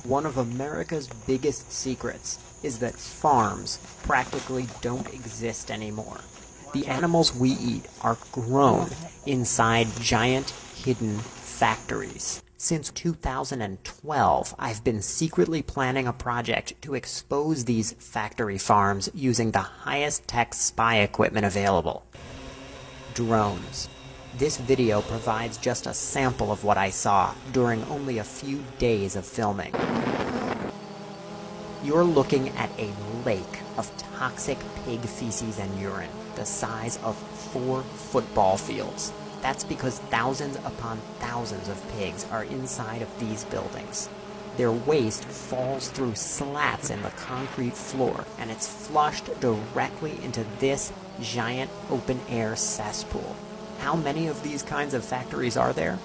One of America's biggest secrets is that farms practically don't exist anymore. The animals we eat are grown inside giant hidden factories. Since 2012, I've been secretly planning a project to expose these factory farms using the highest tech spy equipment available: drones. This video provides just a sample of what I saw during only a few days of filming. You're looking at a lake of toxic pig feces and urine, the size of 4 football fields. That's because thousands upon thousands of pigs are inside of these buildings. Their waste falls through slats in the concrete floor, and it's flushed directly into this giant open-air cesspool. How many of these kinds of factories are there?